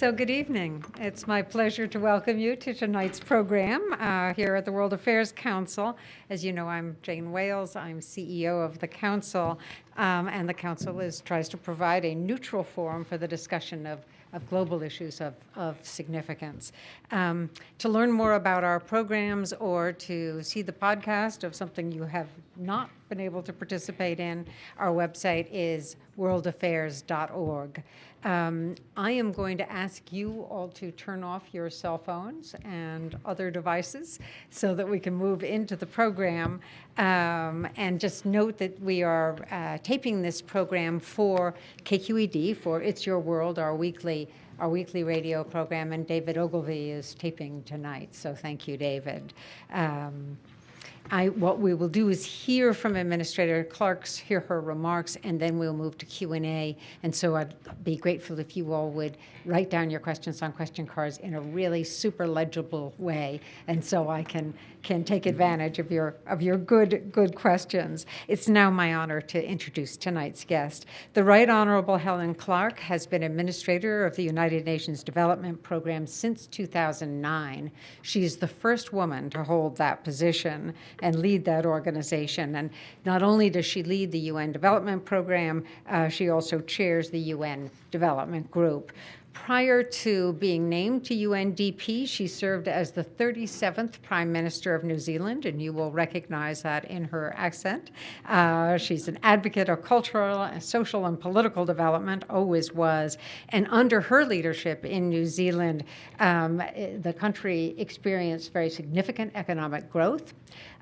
So good evening. It's my pleasure to welcome you to tonight's program here at the World Affairs Council. As you know, I'm Jane Wales. I'm CEO of the Council, and the Council tries to provide a neutral forum for the discussion of global issues of significance. To learn more about our programs or to see the podcast of something you have not been able to participate in, our website is worldaffairs.org. I am going to ask you all to turn off your cell phones and other devices so that we can move into the program. And just note that we are taping this program for KQED, for It's Your World, our weekly radio program, and David Ogilvy is taping tonight. So thank you, David. What we will do is hear from Administrator Clark, hear her remarks, and then we'll move to Q&A. And so I'd be grateful if you all would write down your questions on question cards in a really super legible way, and so I can take advantage of your good questions. It's now my honor to introduce tonight's guest. The Right Honorable Helen Clark has been Administrator of the United Nations Development Program since 2009. She is the first woman to hold that position and lead that organization. And not only does she lead the UN Development Program, she also chairs the UN Development Group. Prior to being named to UNDP, she served as the 37th Prime Minister of New Zealand, and you will recognize that in her accent. She's an advocate of cultural, social, and political development, always was. And under her leadership in New Zealand, the country experienced very significant economic growth,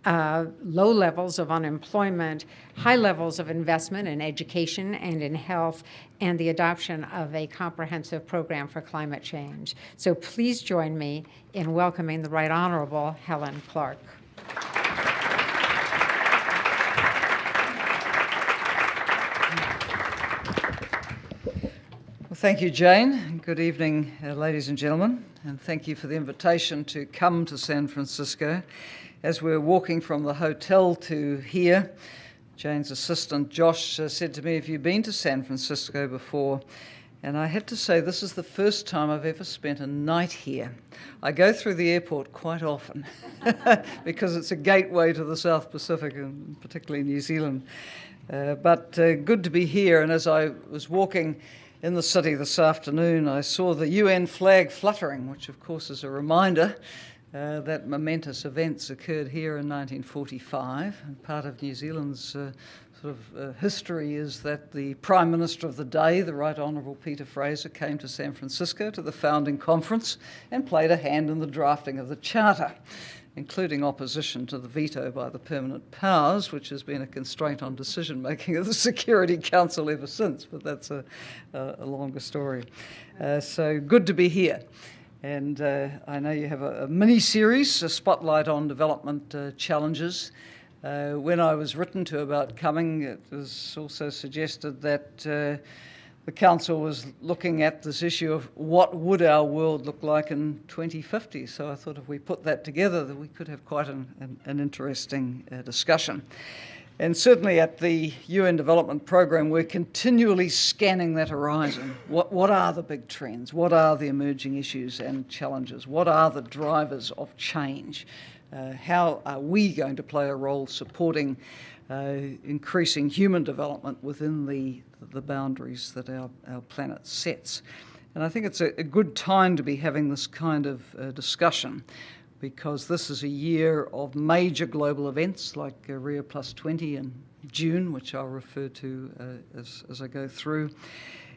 low levels of unemployment, high levels of investment in education and in health, and the adoption of a comprehensive program for climate change. So please join me in welcoming the Right Honorable Helen Clark. Well, thank you, Jane. Good evening, ladies and gentlemen, and thank you for the invitation to come to San Francisco. As we're walking from the hotel to here, Jane's assistant, Josh, said to me, "Have you been to San Francisco before?" And I had to say, this is the first time I've ever spent a night here. I go through the airport quite often because it's a gateway to the South Pacific, and particularly New Zealand. But good to be here. And as I was walking in the city this afternoon, I saw the UN flag fluttering, which of course is a reminder that momentous events occurred here in 1945. And part of New Zealand's history is that the Prime Minister of the day, the Right Honourable Peter Fraser, came to San Francisco to the founding conference and played a hand in the drafting of the Charter, including opposition to the veto by the permanent powers, which has been a constraint on decision-making of the Security Council ever since, but that's a longer story. So good to be here. And I know you have a mini-series, a spotlight on development challenges. When I was written to about coming, it was also suggested that the Council was looking at this issue of what would our world look like in 2050. So I thought if we put that together, that we could have quite an interesting discussion. And certainly at the UN Development Program, we're continually scanning that horizon. What are the big trends? What are the emerging issues and challenges? What are the drivers of change? How are we going to play a role supporting increasing human development within the boundaries that our planet sets? And I think it's a good time to be having this kind of discussion, because this is a year of major global events like Rio+20 in June, which I'll refer to as I go through,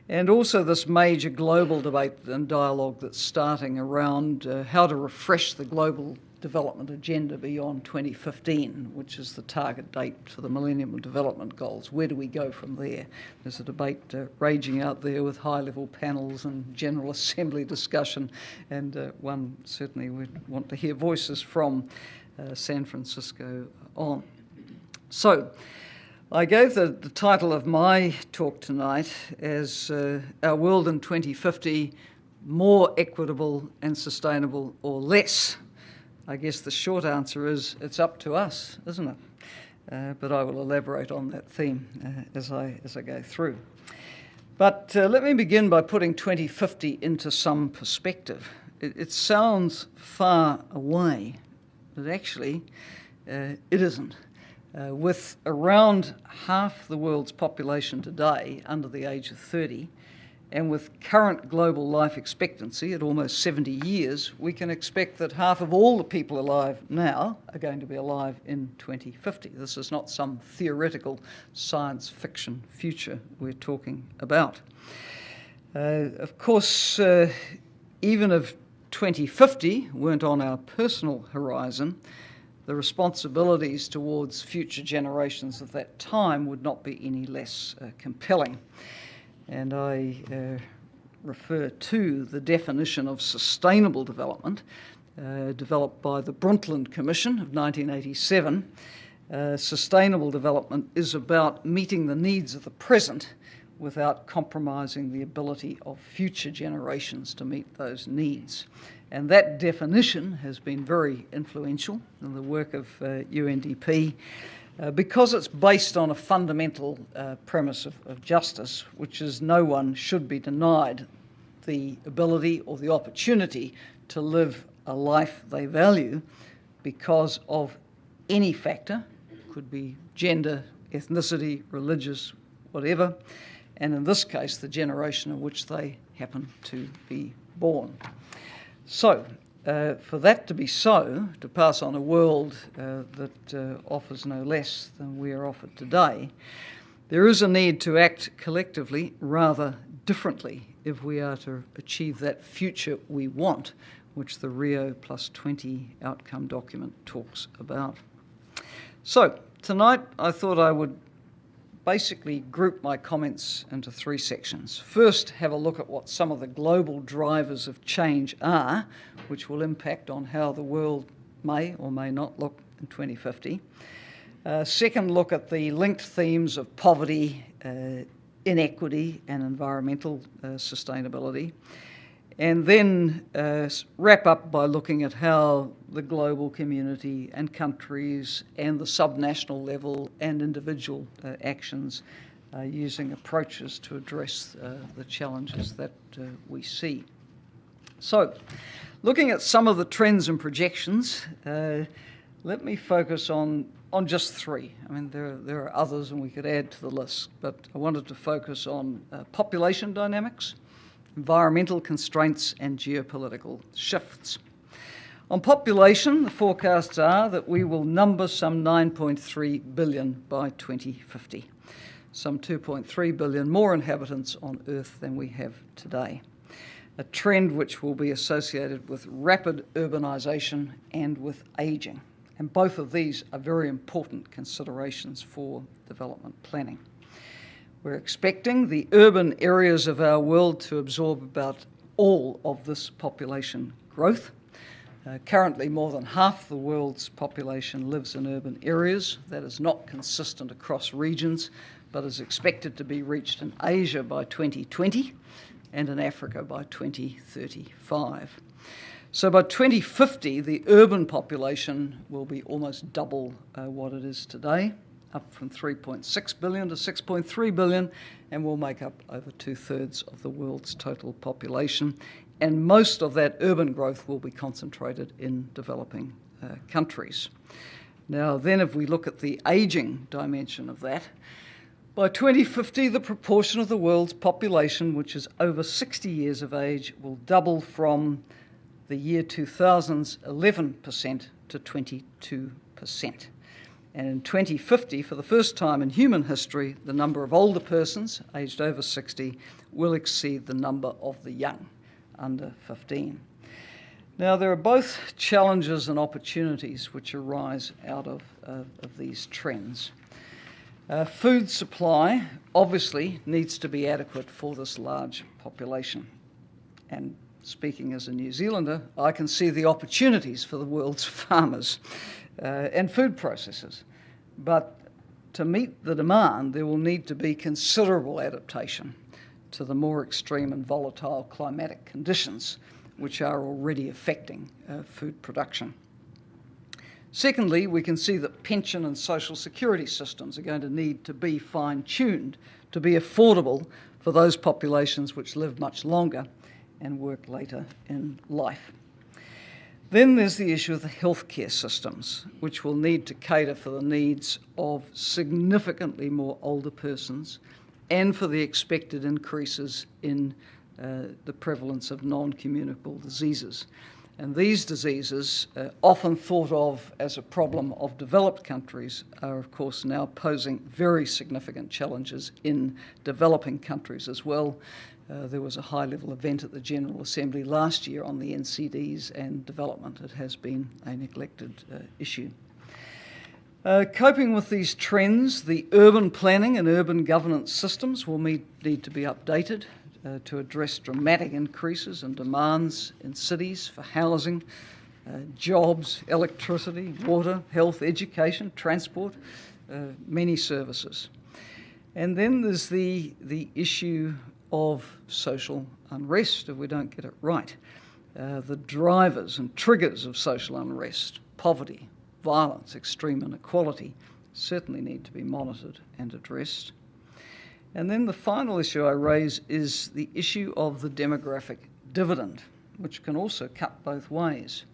and also this major global debate and dialogue that's starting around how to refresh the global development agenda beyond 2015, which is the target date for the Millennium Development Goals. Where do we go from there? There's a debate raging out there with high-level panels and General Assembly discussion, and one certainly would want to hear voices from San Francisco on. So, I gave the title of my talk tonight as Our World in 2050, More Equitable and Sustainable or Less. I guess the short answer is it's up to us, isn't it? But I will elaborate on that theme as I go through. But let me begin by putting 2050 into some perspective. It sounds far away, but actually it isn't. With around half the world's population today under the age of 30, and with current global life expectancy at almost 70 years, we can expect that half of all the people alive now are going to be alive in 2050. This is not some theoretical science fiction future we're talking about. Of course, even if 2050 weren't on our personal horizon, the responsibilities towards future generations of that time would not be any less compelling. And I refer to the definition of sustainable development developed by the Brundtland Commission of 1987. Sustainable development is about meeting the needs of the present without compromising the ability of future generations to meet those needs. And that definition has been very influential in the work of UNDP because it's based on a fundamental premise of justice, which is no one should be denied the ability or the opportunity to live a life they value because of any factor, could be gender, ethnicity, religious, whatever, and in this case, the generation in which they happen to be born. So, for that to be so, to pass on a world that offers no less than we are offered today, there is a need to act collectively rather differently if we are to achieve that future we want, which the Rio+20 outcome document talks about. So, tonight I thought I would basically group my comments into three sections. First, have a look at what some of the global drivers of change are, which will impact on how the world may or may not look in 2050. Second, look at the linked themes of poverty, inequity, and environmental sustainability. And then wrap up by looking at how the global community and countries and the subnational level and individual actions are using approaches to address the challenges that we see. So, looking at some of the trends and projections, let me focus on just three. I mean, there are others and we could add to the list, but I wanted to focus on population dynamics, environmental constraints and geopolitical shifts. On population, the forecasts are that we will number some 9.3 billion by 2050, some 2.3 billion more inhabitants on Earth than we have today, a trend which will be associated with rapid urbanisation and with ageing. And both of these are very important considerations for development planning. We're expecting the urban areas of our world to absorb about all of this population growth. Currently, more than half the world's population lives in urban areas. That is not consistent across regions, but is expected to be reached in Asia by 2020 and in Africa by 2035. So by 2050, the urban population will be almost double what it is today, up from 3.6 billion to 6.3 billion, and will make up over 2/3 of the world's total population. And most of that urban growth will be concentrated in developing countries. Now, then, if we look at the ageing dimension of that, by 2050, the proportion of the world's population which is over 60 years of age will double from the year 2000's 11% to 22%. And in 2050, for the first time in human history, the number of older persons aged over 60 will exceed the number of the young, under 15. Now, there are both challenges and opportunities which arise out of these trends. Food supply obviously needs to be adequate for this large population. And speaking as a New Zealander, I can see the opportunities for the world's farmers and food processors. But to meet the demand, there will need to be considerable adaptation to the more extreme and volatile climatic conditions which are already affecting food production. Secondly, we can see that pension and social security systems are going to need to be fine-tuned to be affordable for those populations which live much longer and work later in life. Then there's the issue of the healthcare systems, which will need to cater for the needs of significantly more older persons and for the expected increases in the prevalence of non-communicable diseases. And these diseases, often thought of as a problem of developed countries, are of course now posing very significant challenges in developing countries as well. There was a high-level event at the General Assembly last year on the NCDs and development. It has been a neglected issue. Coping with these trends, the urban planning and urban governance systems will need to be updated to address dramatic increases in demands in cities for housing, jobs, electricity, water, health, education, transport, many services. And then there's the issue of social unrest if we don't get it right. The drivers and triggers of social unrest, poverty, violence, extreme inequality, certainly need to be monitored and addressed. And then the final issue I raise is the issue of the demographic dividend, which can also cut both ways.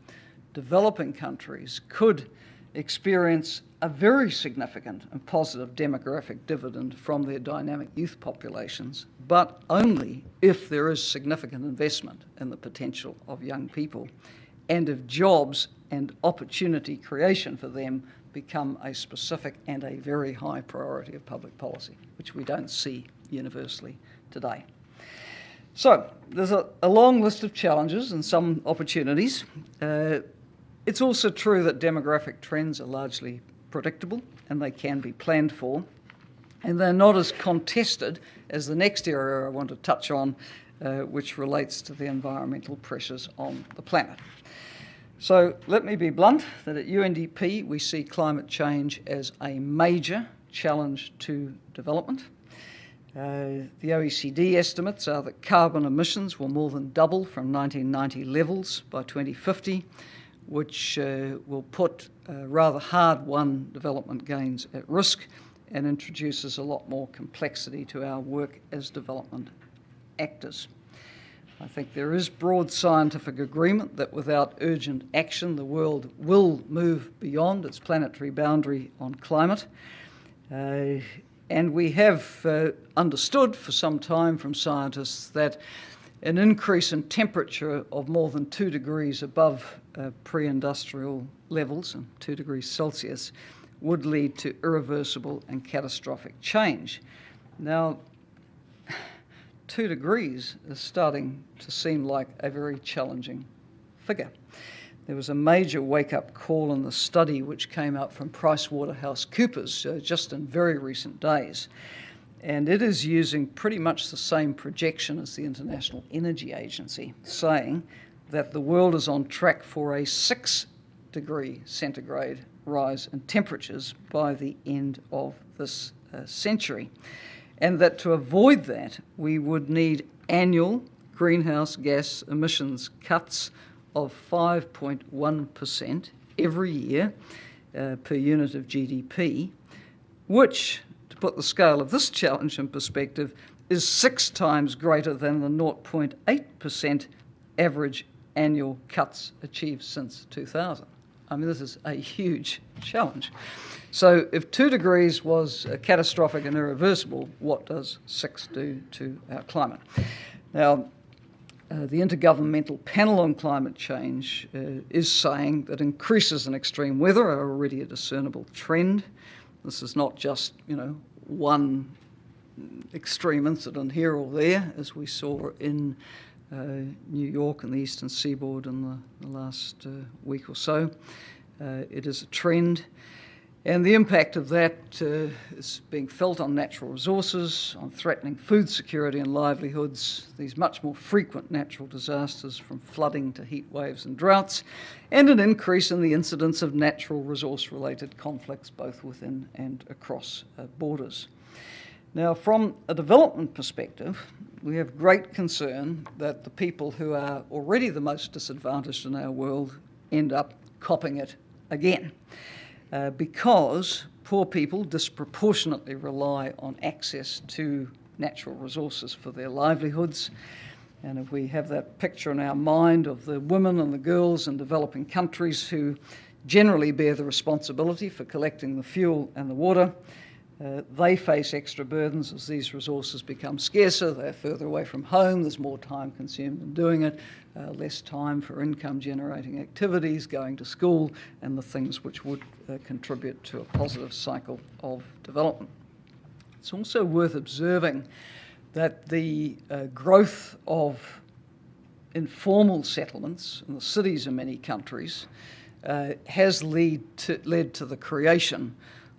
Developing countries could experience a very significant and positive demographic dividend from their dynamic youth populations, but only if there is significant investment in the potential of young people and if jobs and opportunity creation for them become a specific and a very high priority of public policy, which we don't see universally today. So there's a long list of challenges and some opportunities. It's also true that demographic trends are largely predictable and they can be planned for, and they're not as contested as the next area I want to touch on, which relates to the environmental pressures on the planet. So let me be blunt that at UNDP we see climate change as a major challenge to development. The OECD estimates are that carbon emissions will more than double from 1990 levels by 2050, which will put rather hard-won development gains at risk and introduces a lot more complexity to our work as development actors. I think there is broad scientific agreement that without urgent action, the world will move beyond its planetary boundary on climate. And we have understood for some time from scientists that an increase in temperature of more than 2 degrees above pre-industrial levels, and 2 degrees Celsius, would lead to irreversible and catastrophic change. Now, 2 degrees is starting to seem like a very challenging figure. There was a major wake-up call in the study which came out from PricewaterhouseCoopers just in very recent days. And it is using pretty much the same projection as the International Energy Agency, saying that the world is on track for a 6-degree centigrade rise in temperatures by the end of this century. And that to avoid that, we would need annual greenhouse gas emissions cuts of 5.1% every year per unit of GDP, which, to put the scale of this challenge in perspective, is 6 times greater than the 0.8% average annual cuts achieved since 2000. I mean, this is a huge challenge. So if 2 degrees was catastrophic and irreversible, what does 6 do to our climate? Now, the Intergovernmental Panel on Climate Change is saying that increases in extreme weather are already a discernible trend. This is not just, one extreme incident here or there, as we saw in New York and the Eastern Seaboard in the last week or so. It is a trend. And the impact of that is being felt on natural resources, on threatening food security and livelihoods, these much more frequent natural disasters from flooding to heat waves and droughts, and an increase in the incidence of natural resource-related conflicts both within and across borders. Now, from a development perspective, we have great concern that the people who are already the most disadvantaged in our world end up copping it again. Because poor people disproportionately rely on access to natural resources for their livelihoods. And if we have that picture in our mind of the women and the girls in developing countries who generally bear the responsibility for collecting the fuel and the water, they face extra burdens as these resources become scarcer. They're further away from home, there's more time consumed in doing it, less time for income-generating activities, going to school, and the things which would contribute to a positive cycle of development. It's also worth observing that the growth of informal settlements in the cities in many countries has led to the creation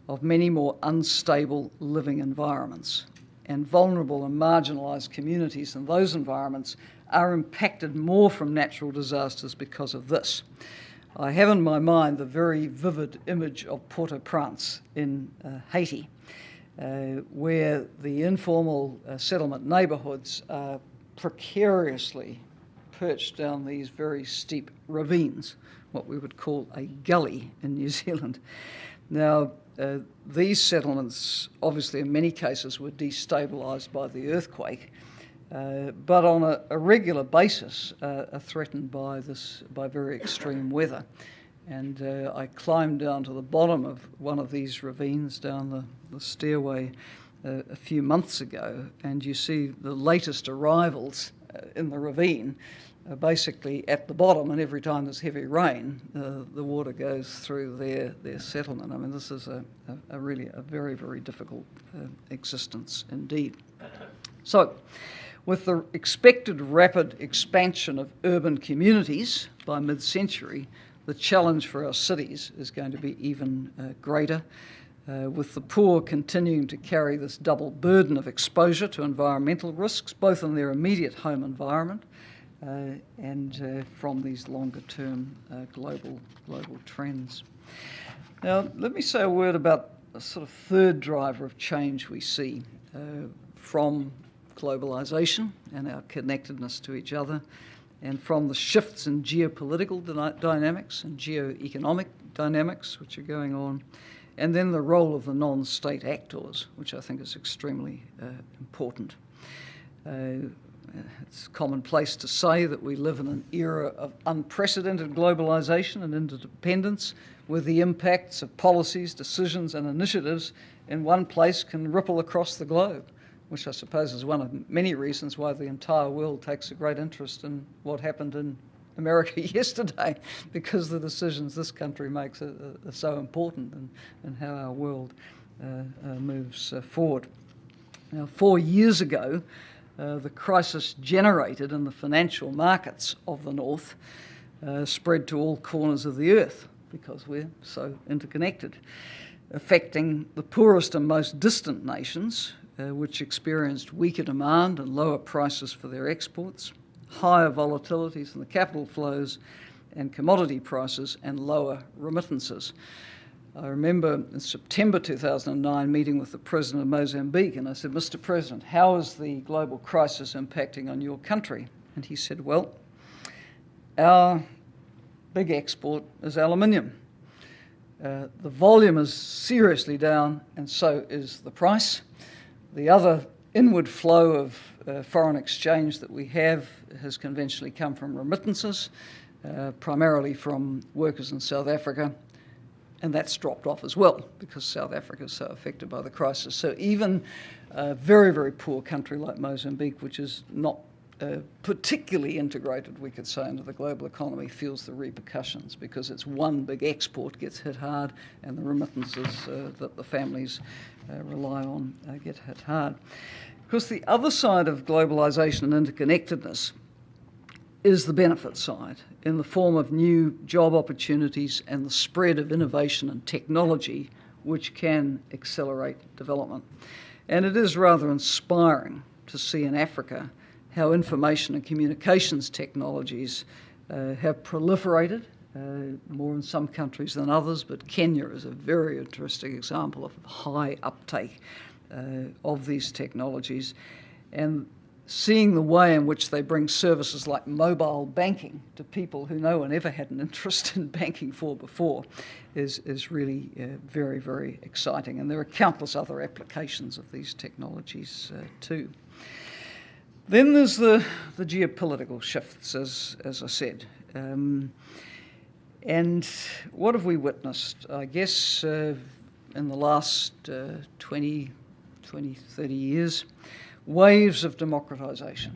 of many more unstable living environments, and vulnerable and marginalised communities in those environments are impacted more from natural disasters because of this. I have in my mind the very vivid image of Port-au-Prince in Haiti, where the informal settlement neighbourhoods are precariously perched down these very steep ravines, what we would call a gully in New Zealand. Now, these settlements, obviously in many cases, were destabilised by the earthquake, but on a regular basis are threatened by very extreme weather. And I climbed down to the bottom of one of these ravines down the stairway a few months ago, and you see the latest arrivals in the ravine are basically at the bottom, and every time there's heavy rain, the water goes through their settlement. I mean, this is a really very, very difficult existence indeed. So, with the expected rapid expansion of urban communities by mid-century, the challenge for our cities is going to be even greater, with the poor continuing to carry this double burden of exposure to environmental risks, both in their immediate home environment and from these longer-term global trends. Now, let me say a word about a sort of third driver of change we see from globalization and our connectedness to each other, and from the shifts in geopolitical dynamics and geoeconomic dynamics which are going on, and then the role of the non-state actors, which I think is extremely important. It's commonplace to say that we live in an era of unprecedented globalization and interdependence, where the impacts of policies, decisions and initiatives in one place can ripple across the globe, which I suppose is one of many reasons why the entire world takes a great interest in what happened in America yesterday, because the decisions this country makes are so important in how our world moves forward. Now, 4 years ago, the crisis generated in the financial markets of the North spread to all corners of the earth because we're so interconnected, affecting the poorest and most distant nations, which experienced weaker demand and lower prices for their exports, higher volatilities in the capital flows and commodity prices, and lower remittances. I remember in September 2009 meeting with the President of Mozambique, and I said, "Mr. President, how is the global crisis impacting on your country?" And he said, "Well, our big export is aluminium. The volume is seriously down, and so is the price. The other inward flow of foreign exchange that we have has conventionally come from remittances, primarily from workers in South Africa, and that's dropped off as well because South Africa is so affected by the crisis." So even a very, very poor country like Mozambique, which is not particularly integrated, we could say, into the global economy, feels the repercussions because its one big export gets hit hard, and the remittances that the families rely on get hit hard. Because the other side of globalisation and interconnectedness is the benefit side, in the form of new job opportunities and the spread of innovation and technology which can accelerate development. And it is rather inspiring to see in Africa how information and communications technologies have proliferated, more in some countries than others, but Kenya is a very interesting example of high uptake of these technologies. And seeing the way in which they bring services like mobile banking to people who no one ever had an interest in banking for before is really very, very exciting. And there are countless other applications of these technologies too. Then there's the geopolitical shifts, as I said. And what have we witnessed? I guess in the last 20, 30 years, waves of democratisation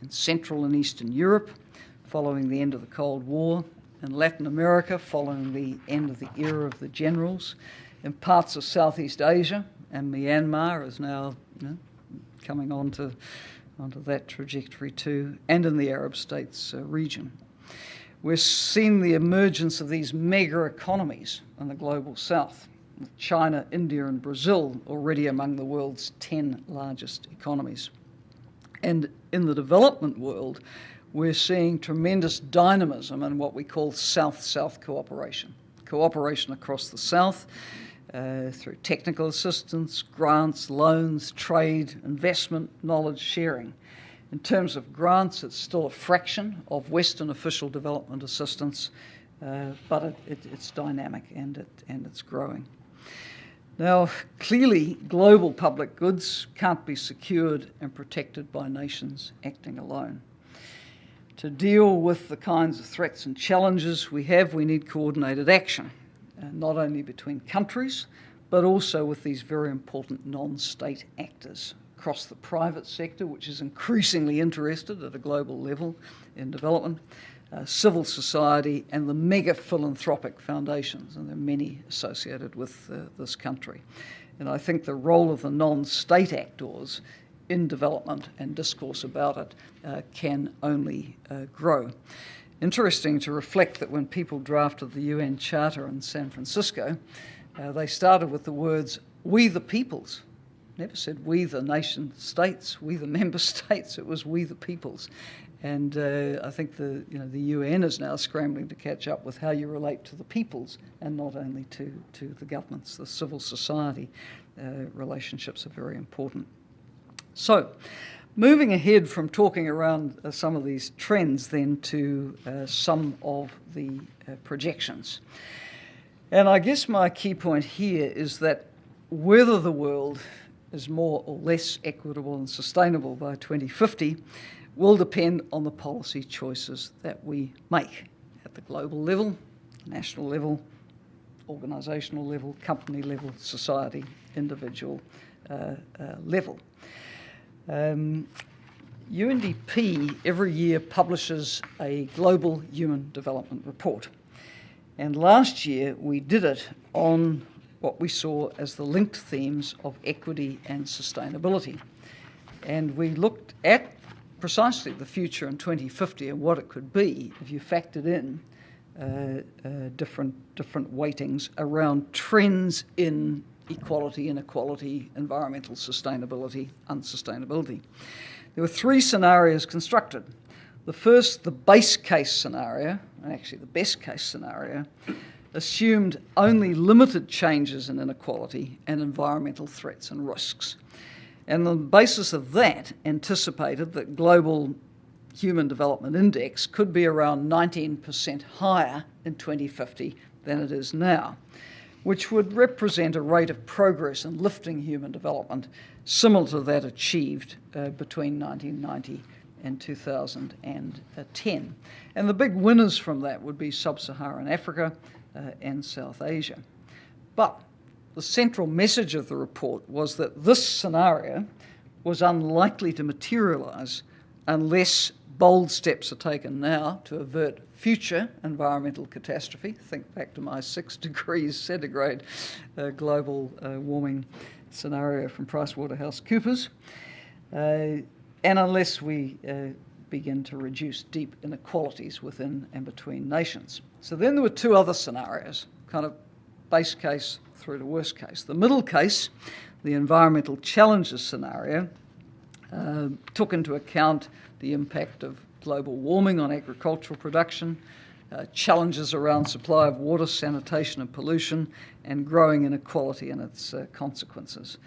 in Central and Eastern Europe following the end of the Cold War, in Latin America following the end of the era of the generals, in parts of Southeast Asia, and Myanmar is now coming onto that trajectory too, and in the Arab states region. We're seeing the emergence of these mega economies in the global south, with China, India and Brazil already among the world's 10 largest economies. And in the development world, we're seeing tremendous dynamism in what we call South-South cooperation. Cooperation across the south through technical assistance, grants, loans, trade, investment, knowledge sharing. In terms of grants, it's still a fraction of Western official development assistance, but it's dynamic and it's growing. Now, clearly, global public goods can't be secured and protected by nations acting alone. To deal with the kinds of threats and challenges we have, we need coordinated action, not only between countries, but also with these very important non-state actors across the private sector, which is increasingly interested at a global level in development, civil society, and the mega philanthropic foundations, and there are many associated with this country. And I think the role of the non-state actors in development and discourse about it can only grow. Interesting to reflect that when people drafted the UN Charter in San Francisco, they started with the words, "We the peoples." Never said we the nation states, we the member states, it was we the peoples. And I think the UN is now scrambling to catch up with how you relate to the peoples and not only to the governments. The civil society relationships are very important. So, moving ahead from talking around some of these trends then to some of the projections. And I guess my key point here is that whether the world is more or less equitable and sustainable by 2050 will depend on the policy choices that we make at the global level, national level, organisational level, company level, society, individual level. UNDP every year publishes a global human development report. And last year we did it on what we saw as the linked themes of equity and sustainability. And we looked at precisely the future in 2050 and what it could be if you factored in different weightings around trends in equality, inequality, environmental sustainability, unsustainability. There were three scenarios constructed. The first, the base case scenario, and actually the best case scenario, assumed only limited changes in inequality and environmental threats and risks. And on the basis of that, anticipated that global human development index could be around 19% higher in 2050 than it is now, which would represent a rate of progress in lifting human development similar to that achieved between 1990 and 2010. And the big winners from that would be sub-Saharan Africa and South Asia. But the central message of the report was that this scenario was unlikely to materialise unless bold steps are taken now to avert future environmental catastrophe. Think back to my 6 degrees centigrade global warming scenario from PricewaterhouseCoopers, and unless we begin to reduce deep inequalities within and between nations. So then there were two other scenarios, kind of base case through to worst case. The middle case, the environmental challenges scenario, took into account the impact of global warming on agricultural production, challenges around supply of water, sanitation and pollution, and growing inequality and its consequences.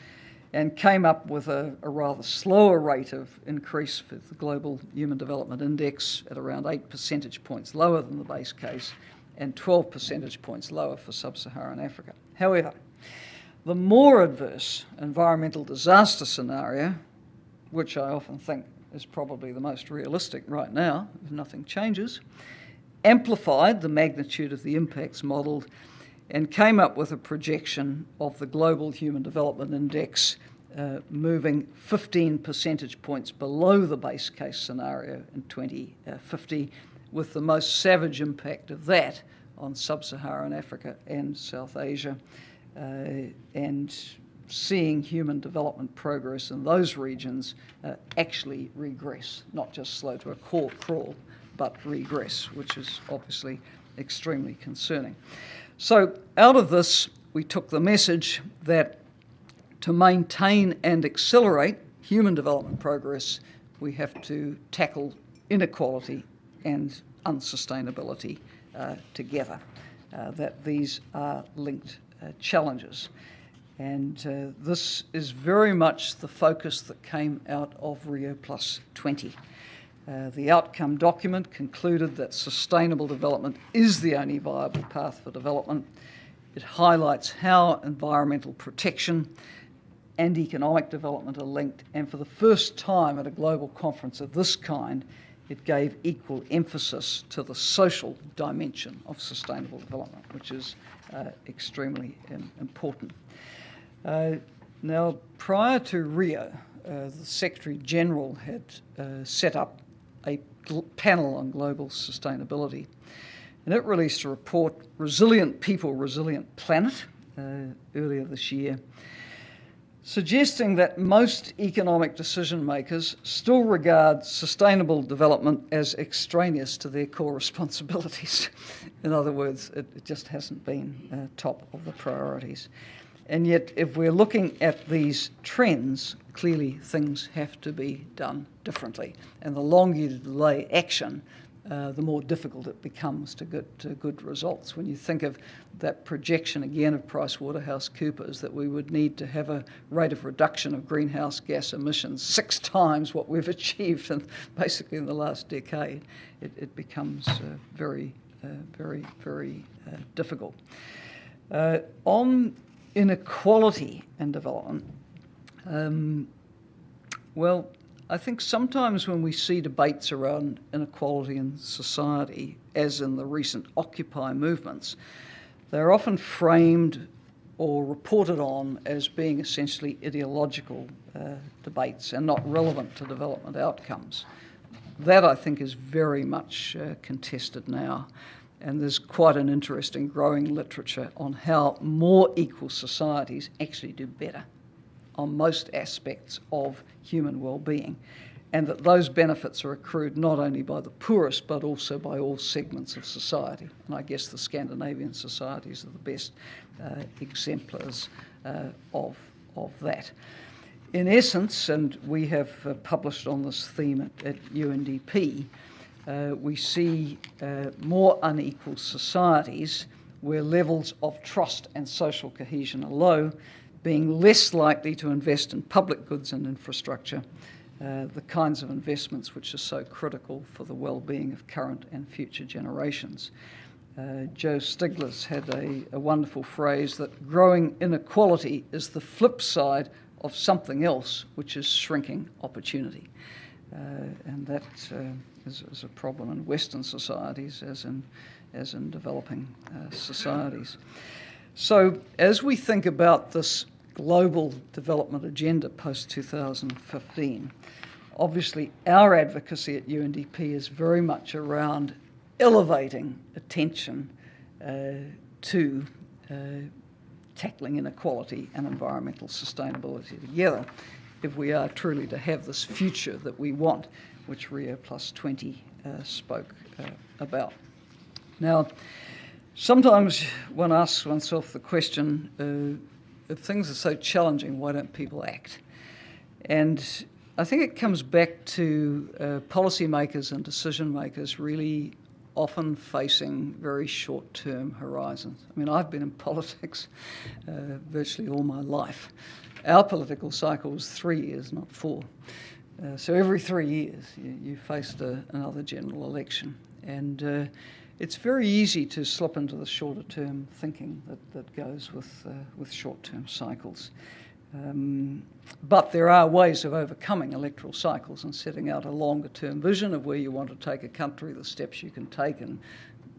and came up with a rather slower rate of increase for the Global Human Development Index at around 8 percentage points lower than the base case and 12 percentage points lower for sub-Saharan Africa. However, the more adverse environmental disaster scenario, which I often think is probably the most realistic right now, if nothing changes, amplified the magnitude of the impacts modelled and came up with a projection of the Global Human Development Index moving 15 percentage points below the base case scenario in 2050, with the most savage impact of that on sub-Saharan Africa and South Asia, and seeing human development progress in those regions actually regress, not just slow to a crawl, but regress, which is obviously extremely concerning. So out of this, we took the message that to maintain and accelerate human development progress, we have to tackle inequality and unsustainability together, that these are linked challenges. And this is very much the focus that came out of Rio+20. The outcome document concluded that sustainable development is the only viable path for development. It highlights how environmental protection and economic development are linked, and for the first time at a global conference of this kind, it gave equal emphasis to the social dimension of sustainable development, which is extremely important. Now, prior to Rio, the Secretary General had set up a panel on global sustainability, and it released a report, Resilient People, Resilient Planet, earlier this year, suggesting that most economic decision makers still regard sustainable development as extraneous to their core responsibilities. In other words, it just hasn't been top of the priorities. And yet, if we're looking at these trends, clearly things have to be done differently. And the longer you delay action, the more difficult it becomes to get good results. When you think of that projection again of PricewaterhouseCoopers, that we would need to have a rate of reduction of greenhouse gas emissions 6 times what we've achieved basically in the last decade, it becomes very difficult. On inequality and development, well, I think sometimes when we see debates around inequality in society, as in the recent Occupy movements, they're often framed or reported on as being essentially ideological debates and not relevant to development outcomes. That, I think, is very much contested now. And there's quite an interesting growing literature on how more equal societies actually do better on most aspects of human well-being, and that those benefits are accrued not only by the poorest but also by all segments of society. And I guess the Scandinavian societies are the best exemplars of that. In essence, and we have published on this theme at UNDP, we see more unequal societies where levels of trust and social cohesion are low, being less likely to invest in public goods and infrastructure, the kinds of investments which are so critical for the well-being of current and future generations. Joe Stiglitz had a wonderful phrase that growing inequality is the flip side of something else, which is shrinking opportunity. And that is a problem in Western societies as in developing societies. So as we think about this global development agenda post-2015, obviously our advocacy at UNDP is very much around elevating attention to tackling inequality and environmental sustainability together if we are truly to have this future that we want, which Rio+20 spoke about. Now, sometimes one asks oneself the question, if things are so challenging, why don't people act? And I think it comes back to policymakers and decision makers really often facing very short-term horizons. I mean, I've been in politics virtually all my life, Our political cycle was 3 years, not 4. So every 3 years you faced another general election. And it's very easy to slip into the shorter term thinking that goes with short-term cycles. But there are ways of overcoming electoral cycles and setting out a longer-term vision of where you want to take a country, the steps you can take in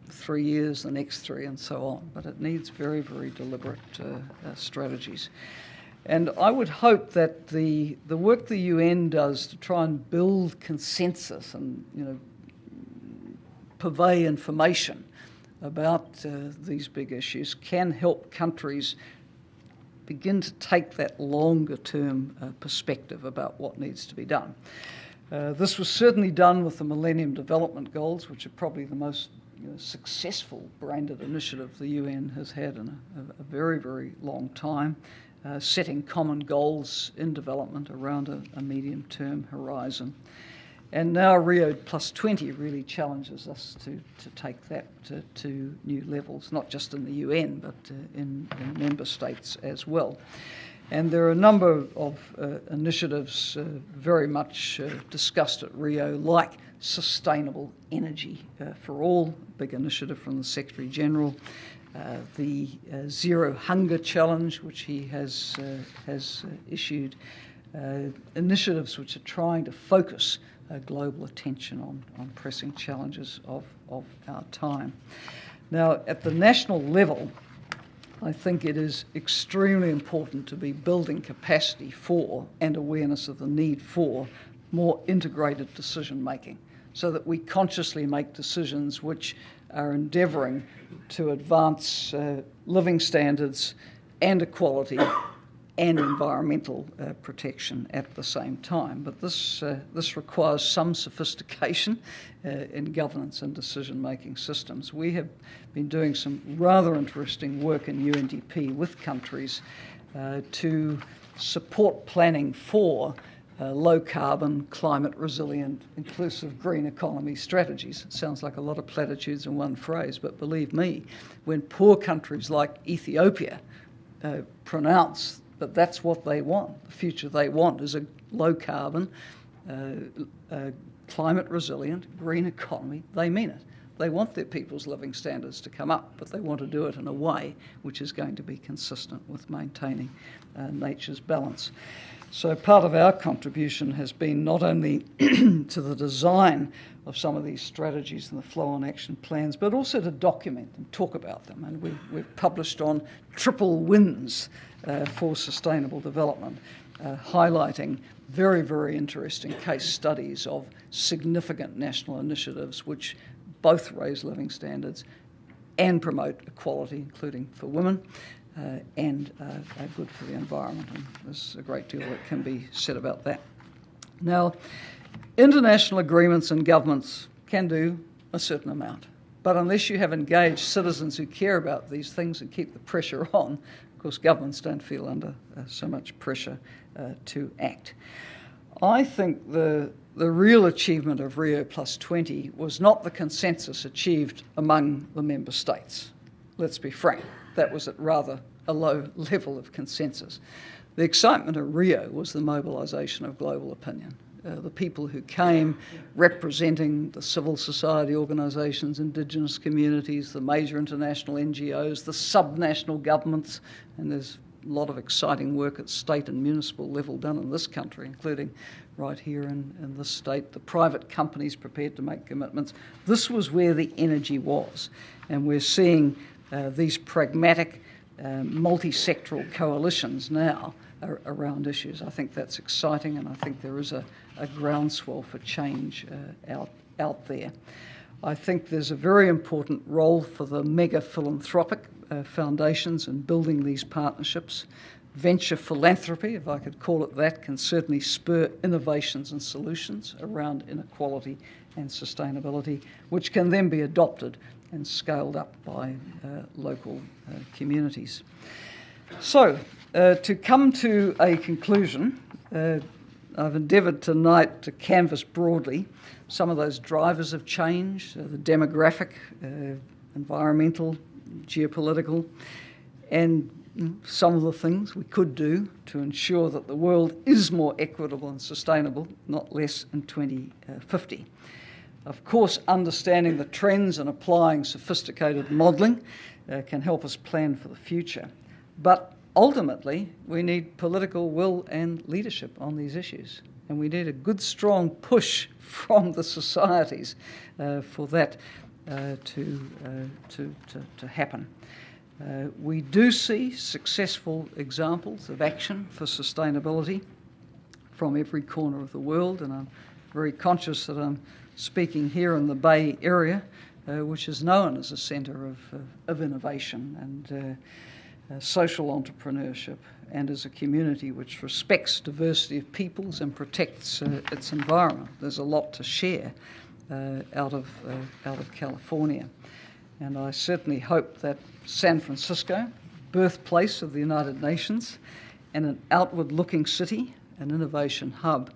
3 years, the next 3, and so on. But it needs very, very deliberate strategies. And I would hope that the work the UN does to try and build consensus and, purvey information about these big issues can help countries begin to take that longer-term perspective about what needs to be done. This was certainly done with the Millennium Development Goals, which are probably the most successful branded initiative the UN has had in a very, very long time, setting common goals in development around a medium-term horizon. And now Rio+20 really challenges us to take that to new levels, not just in the UN, but in member states as well. And there are a number of initiatives very much discussed at Rio, like sustainable energy for all, big initiative from the Secretary-General, the Zero Hunger Challenge, which he has issued, initiatives which are trying to focus global attention on pressing challenges of our time. Now, at the national level, I think it is extremely important to be building capacity for and awareness of the need for more integrated decision making, so that we consciously make decisions which are endeavouring to advance living standards and equality and environmental protection at the same time. But this requires some sophistication in governance and decision-making systems. We have been doing some rather interesting work in UNDP with countries to support planning for low-carbon, climate-resilient, inclusive green economy strategies. It sounds like a lot of platitudes in one phrase, but believe me, when poor countries like Ethiopia pronounce that that's what they want, the future they want is a low-carbon, climate-resilient, green economy, they mean it. They want their people's living standards to come up, but they want to do it in a way which is going to be consistent with maintaining nature's balance. So part of our contribution has been not only to the design of some of these strategies and the flow-on action plans, but also to document them, talk about them. And we've published on triple wins for sustainable development, highlighting very, very interesting case studies of significant national initiatives which both raise living standards and promote equality, including for women, and are good for the environment. And there's a great deal that can be said about that. Now, international agreements and governments can do a certain amount, but unless you have engaged citizens who care about these things and keep the pressure on, of course, governments don't feel under so much pressure to act. I think the real achievement of Rio+20 was not the consensus achieved among the member states. Let's be frank, that was at rather a low level of consensus. The excitement of Rio was the mobilization of global opinion. The people who came representing the civil society organisations, indigenous communities, the major international NGOs, the subnational governments, and there's a lot of exciting work at state and municipal level done in this country, including right here in this state, the private companies prepared to make commitments. This was where the energy was, and we're seeing these pragmatic, multi-sectoral coalitions now around issues. I think that's exciting, and I think there is a groundswell for change out there. I think there's a very important role for the mega philanthropic foundations in building these partnerships. Venture philanthropy, if I could call it that, can certainly spur innovations and solutions around inequality and sustainability, which can then be adopted and scaled up by local communities. So, to come to a conclusion, I've endeavoured tonight to canvass broadly some of those drivers of change, the demographic, environmental, geopolitical, and some of the things we could do to ensure that the world is more equitable and sustainable, not less, in 2050. Of course, understanding the trends and applying sophisticated modelling can help us plan for the future. But ultimately, we need political will and leadership on these issues. And we need a good, strong push from the societies for that to happen. We do see successful examples of action for sustainability from every corner of the world, and I'm very conscious that I'm speaking here in the Bay Area, which is known as a centre of innovation and social entrepreneurship, and as a community which respects diversity of peoples and protects its environment. There's a lot to share out of California. And I certainly hope that San Francisco, birthplace of the United Nations, and an outward-looking city, an innovation hub,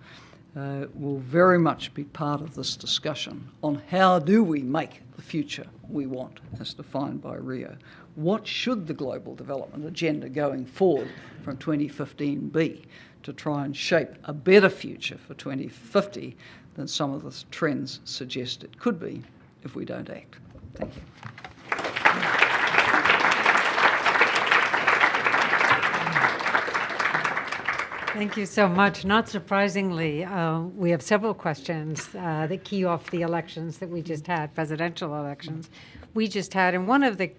will very much be part of this discussion on how do we make the future we want, as defined by Rio. What should the global development agenda going forward from 2015 be to try and shape a better future for 2050 than some of the trends suggest it could be if we don't act? Thank you. Thank you so much. Not surprisingly, we have several questions that key off the elections that we just had, presidential elections we just had. And one of there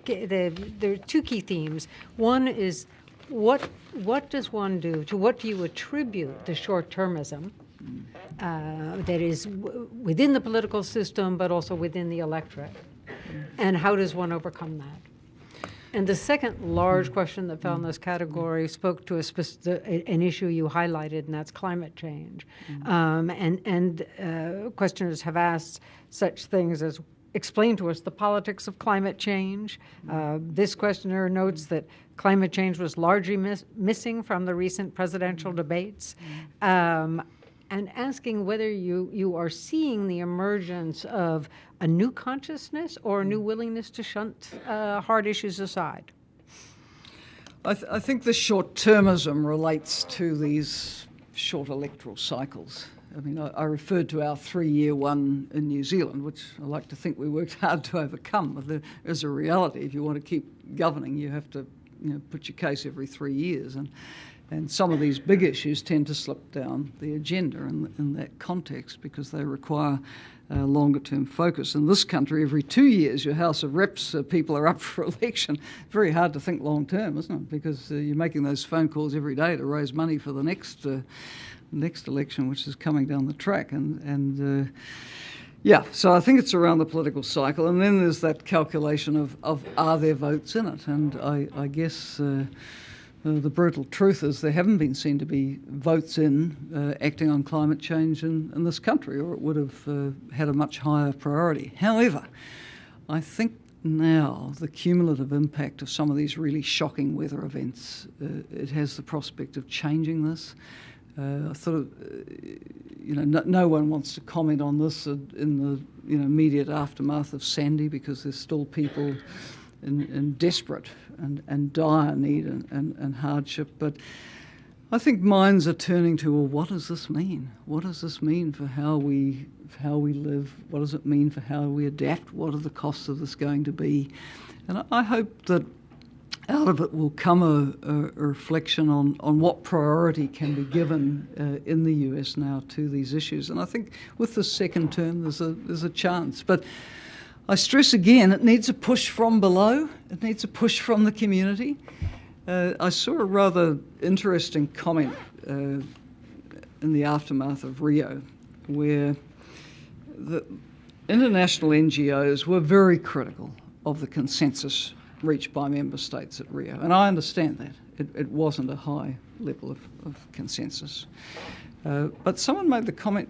are two key themes. One is what does one do, to what do you attribute the short-termism that is within the political system but also within the electorate? And how does one overcome that? And the second large question that fell in this category spoke to an issue you highlighted, and that's climate change. Questioners have asked such things as, explain to us the politics of climate change. This questioner notes that climate change was largely missing from the recent presidential debates. And asking whether you are seeing the emergence of a new consciousness or a new willingness to shunt hard issues aside. I think the short-termism relates to these short electoral cycles. I mean, I referred to our 3-year one in New Zealand, which I like to think we worked hard to overcome. But there is a reality. If you want to keep governing, you have to put your case every 3 years. And some of these big issues tend to slip down the agenda in that context because they require longer-term focus. In this country, every 2 years, your House of Reps people are up for election. Very hard to think long-term, isn't it? Because you're making those phone calls every day to raise money for the next election, which is coming down the track. Yeah, so I think it's around the political cycle. And then there's that calculation of are there votes in it? And I guess the brutal truth is there haven't been seen to be votes in acting on climate change in this country, or it would have had a much higher priority. However, I think now the cumulative impact of some of these really shocking weather events, it has the prospect of changing this. I thought, no one wants to comment on this in the immediate aftermath of Sandy because there's still people in desperate and dire need and hardship. But I think minds are turning to, well, what does this mean? What does this mean for how we live? What does it mean for how we adapt? What are the costs of this going to be? And I hope that out of it will come a reflection on what priority can be given in the US now to these issues. And I think with the second term, there's a chance. But I stress again, it needs a push from below. It needs a push from the community. I saw a rather interesting comment in the aftermath of Rio, where the international NGOs were very critical of the consensus reached by member states at Rio. And I understand that. It wasn't a high level of consensus. But someone made the comment,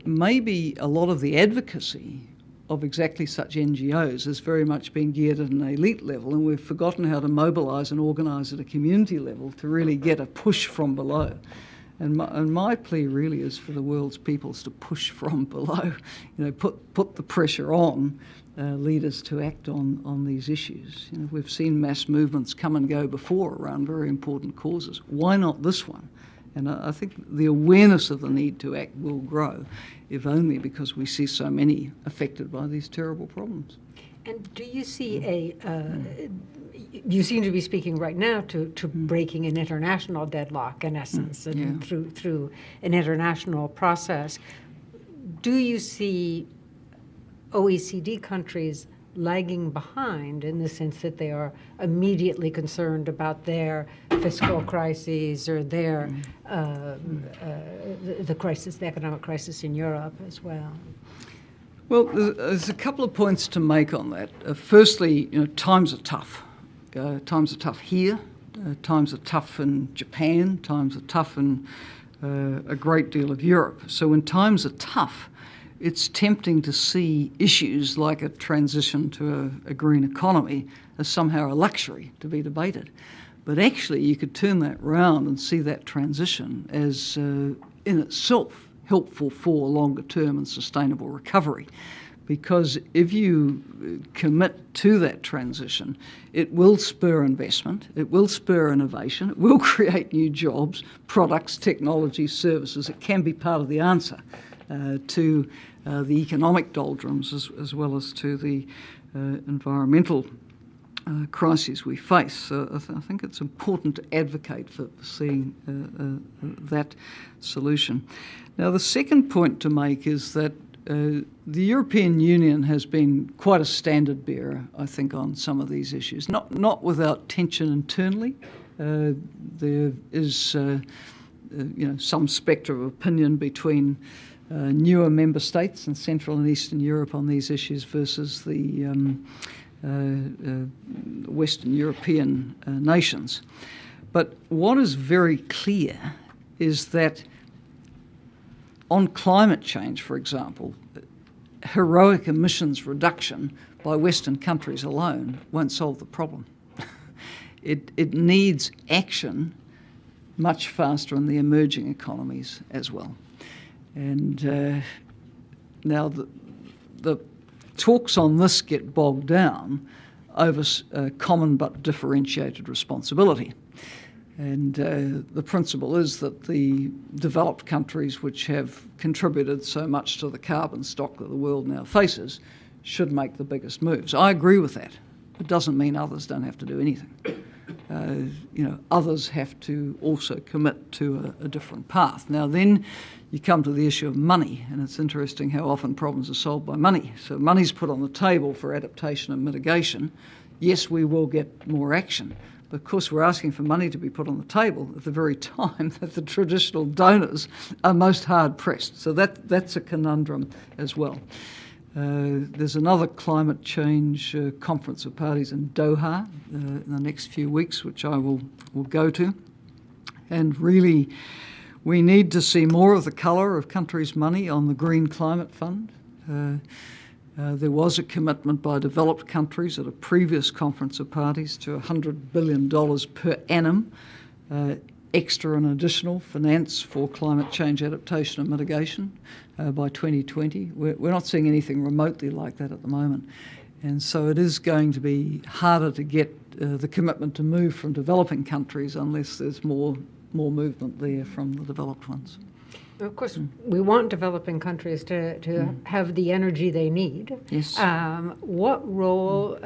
maybe a lot of the advocacy of exactly such NGOs has very much been geared at an elite level, and we've forgotten how to mobilise and organise at a community level to really get a push from below. And my plea really is for the world's peoples to push from below, put the pressure on leaders to act on these issues. You know, we've seen mass movements come and go before around very important causes. Why not this one? And I think the awareness of the need to act will grow, if only because we see so many affected by these terrible problems. And do you see you seem to be speaking right now to breaking an international deadlock, in essence, and through an international process. Do you see OECD countries lagging behind in the sense that they are immediately concerned about their fiscal crises or their the crisis, the economic crisis in Europe as well? Well, there's a couple of points to make on that. Firstly, you know, times are tough. Times are tough here. Times are tough in Japan. Times are tough in a great deal of Europe. So when times are tough, it's tempting to see issues like a transition to a green economy as somehow a luxury to be debated. But actually, you could turn that round and see that transition as, in itself, helpful for longer-term and sustainable recovery. Because if you commit to that transition, it will spur investment, it will spur innovation, it will create new jobs, products, technology, services. It can be part of the answer to the economic doldrums as well as to the environmental crises we face. So I think it's important to advocate for seeing that solution. Now, the second point to make is that the European Union has been quite a standard bearer, I think, on some of these issues. Not without tension internally. There is, some spectrum of opinion between newer member states in Central and Eastern Europe on these issues versus the Western European nations. But what is very clear is that on climate change, for example, heroic emissions reduction by Western countries alone won't solve the problem. It needs action much faster in the emerging economies as well. And now the talks on this get bogged down over common but differentiated responsibility. And the principle is that the developed countries which have contributed so much to the carbon stock that the world now faces should make the biggest moves. I agree with that. It doesn't mean others don't have to do anything. Others have to also commit to a different path. Now then you come to the issue of money, and it's interesting how often problems are solved by money. So money's put on the table for adaptation and mitigation. Yes, we will get more action. But of course, we're asking for money to be put on the table at the very time that the traditional donors are most hard-pressed. So that's a conundrum as well. There's another climate change conference of parties in Doha in the next few weeks, which I will go to. And really, we need to see more of the colour of countries' money on the Green Climate Fund. There was a commitment by developed countries at a previous conference of parties to $100 billion per annum, extra and additional finance for climate change adaptation and mitigation by 2020. We're not seeing anything remotely like that at the moment. And so it is going to be harder to get the commitment to move from developing countries unless there's more movement there from the developed ones. Of course, we want developing countries to have the energy they need. Yes. What role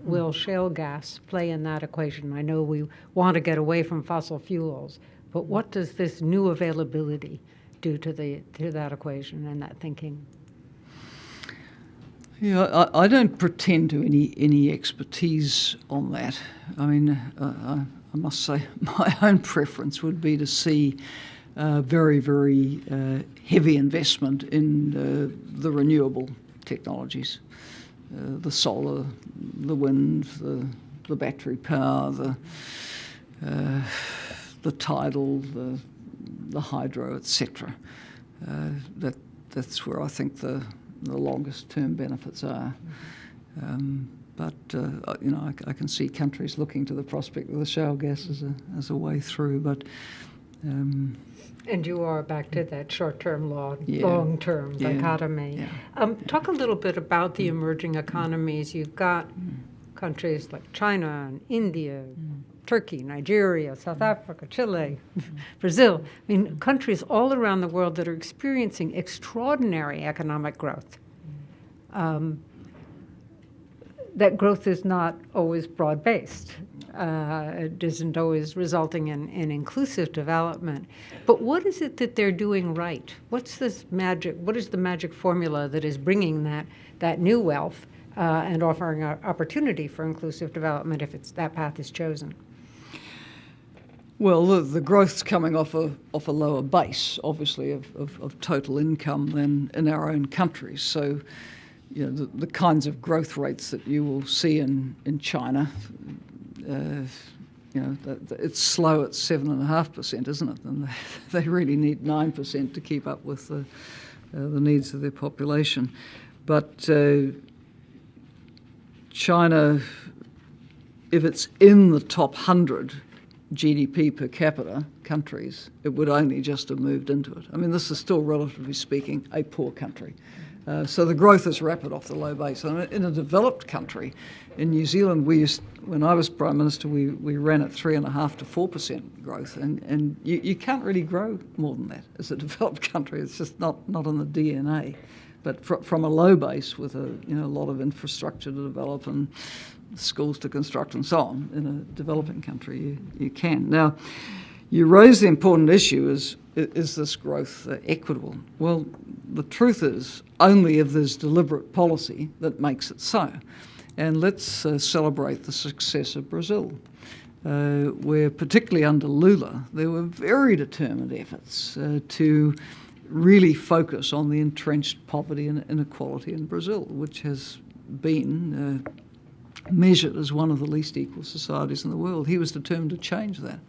will shale gas play in that equation? I know we want to get away from fossil fuels, but what does this new availability do to that equation and that thinking? Yeah, I don't pretend to any expertise on that. I mean, I must say my own preference would be to see very, very heavy investment in the renewable technologies, the solar, the wind, the battery power, the tidal, the hydro, etc. That's where I think the longest term benefits are. But I can see countries looking to the prospect of the shale gas as a way through. But And you are back to that short-term, Yeah. long-term Yeah. dichotomy. Yeah. Talk a little bit about the emerging economies. You've got countries like China and India, Turkey, Nigeria, South Africa, Chile, Brazil. I mean, countries all around the world that are experiencing extraordinary economic growth. That growth is not always broad-based. It isn't always resulting in inclusive development. But what is it that they're doing right? What's this magic? What is the magic formula that is bringing that new wealth and offering an opportunity for inclusive development if that path is chosen? Well, the growth's coming off a lower base, obviously, of total income than in our own countries. So, you know, the kinds of growth rates that you will see in China, you know, it's slow at 7.5%, isn't it? And they really need 9% to keep up with the needs of their population. But China, if it's in the top 100 GDP per capita countries, it would only just have moved into it. I mean, this is still, relatively speaking, a poor country. So the growth is rapid off the low base. I mean, in a developed country, in New Zealand, when I was Prime Minister, we ran at 3.5% to 4% growth, and you can't really grow more than that as a developed country. It's just not in the DNA. But from a low base with a lot of infrastructure to develop and schools to construct and so on, in a developing country, you can. Now, you raise the important issue, is this growth equitable? Well, the truth is only if there's deliberate policy that makes it so. And let's celebrate the success of Brazil, where particularly under Lula, there were very determined efforts to really focus on the entrenched poverty and inequality in Brazil, which has been measured as one of the least equal societies in the world. He was determined to change that.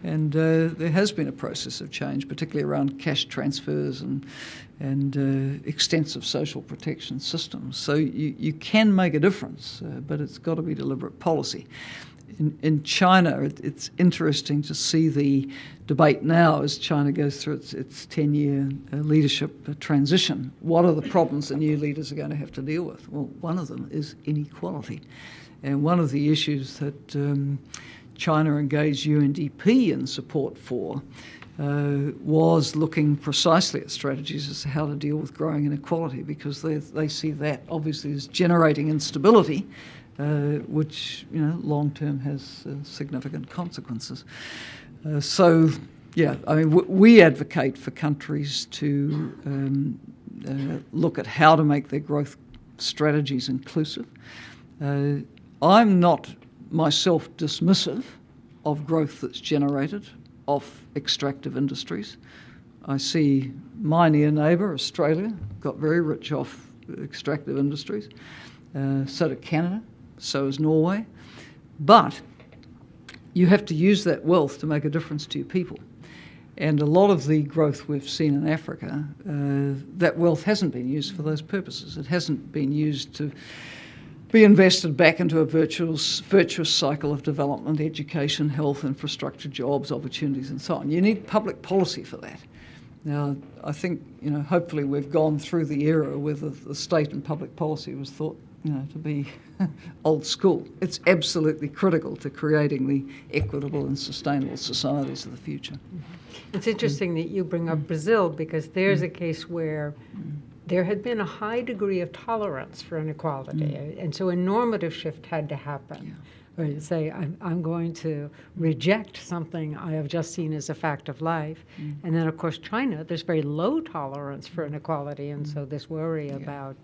And there has been a process of change, particularly around cash transfers and extensive social protection systems. So you can make a difference, but it's got to be deliberate policy. In China, it's interesting to see the debate now as China goes through its 10-year leadership transition. What are the problems the new leaders are going to have to deal with? Well, one of them is inequality. And one of the issues that China engaged UNDP in support for was looking precisely at strategies as to how to deal with growing inequality, because they see that obviously as generating instability, which long-term has significant consequences. So, I mean, we advocate for countries to look at how to make their growth strategies inclusive. I'm not myself dismissive of growth that's generated off extractive industries. I see my near neighbour, Australia, got very rich off extractive industries. So did Canada, so is Norway. But you have to use that wealth to make a difference to your people. And a lot of the growth we've seen in Africa, that wealth hasn't been used for those purposes. It hasn't been used to be invested back into a virtuous cycle of development, education, health, infrastructure, jobs, opportunities, and so on. You need public policy for that. Now, I think, hopefully we've gone through the era where the state and public policy was thought, to be old school. It's absolutely critical to creating the equitable and sustainable societies of the future. It's interesting that you bring up Brazil, because there's a case where there had been a high degree of tolerance for inequality, and so a normative shift had to happen. Or you say, I'm going to reject something I have just seen as a fact of life. And then, of course, China, there's very low tolerance for inequality, and so this worry about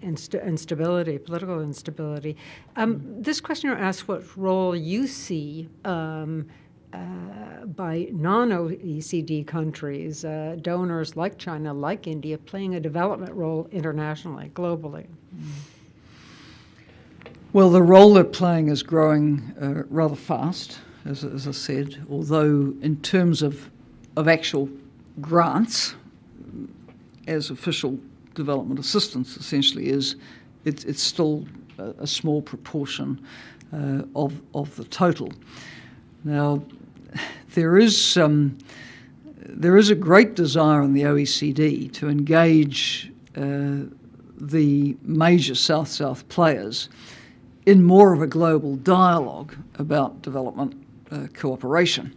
instability, political instability. This questioner asks what role you see by non-OECD countries, donors like China, like India, playing a development role internationally, globally. Well, the role they're playing is growing rather fast, as I said, although in terms of actual grants, as official development assistance essentially is, it's still a small proportion of the total. Now, there is a great desire in the OECD to engage the major South-South players in more of a global dialogue about development cooperation.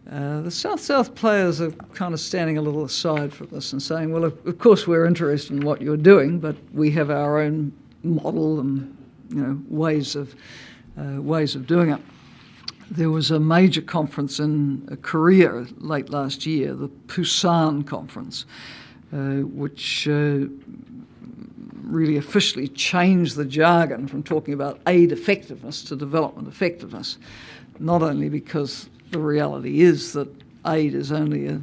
The South-South players are kind of standing a little aside from this and saying, well, of course we're interested in what you're doing, but we have our own model and ways of doing it. There was a major conference in Korea late last year, the Busan Conference, which really officially changed the jargon from talking about aid effectiveness to development effectiveness, not only because the reality is that aid is only a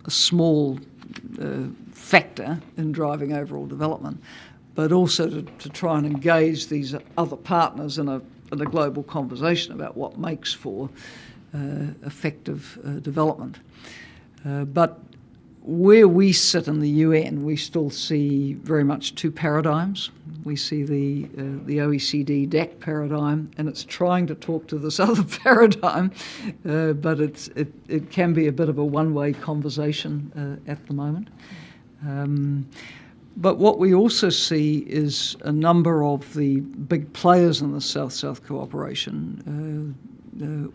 small factor in driving overall development, but also to try and engage these other partners in a global conversation about what makes for effective development. But where we sit in the UN, we still see very much two paradigms. We see the OECD DAC paradigm, and it's trying to talk to this other paradigm, but it can be a bit of a one-way conversation at the moment. But what we also see is a number of the big players in the South-South cooperation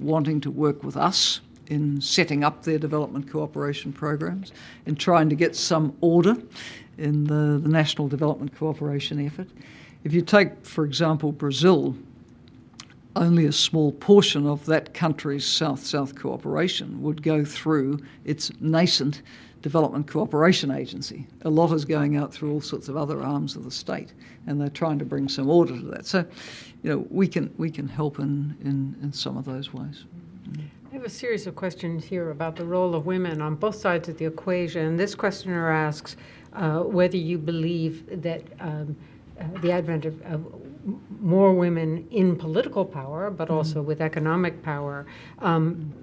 wanting to work with us in setting up their development cooperation programs and trying to get some order in the national development cooperation effort. If you take, for example, Brazil, only a small portion of that country's South-South cooperation would go through its nascent development cooperation agency. A lot is going out through all sorts of other arms of the state, and they're trying to bring some order to that. So, we can help in some of those ways. I have a series of questions here about the role of women on both sides of the equation. This questioner asks whether you believe that the advent of more women in political power, but also with economic power,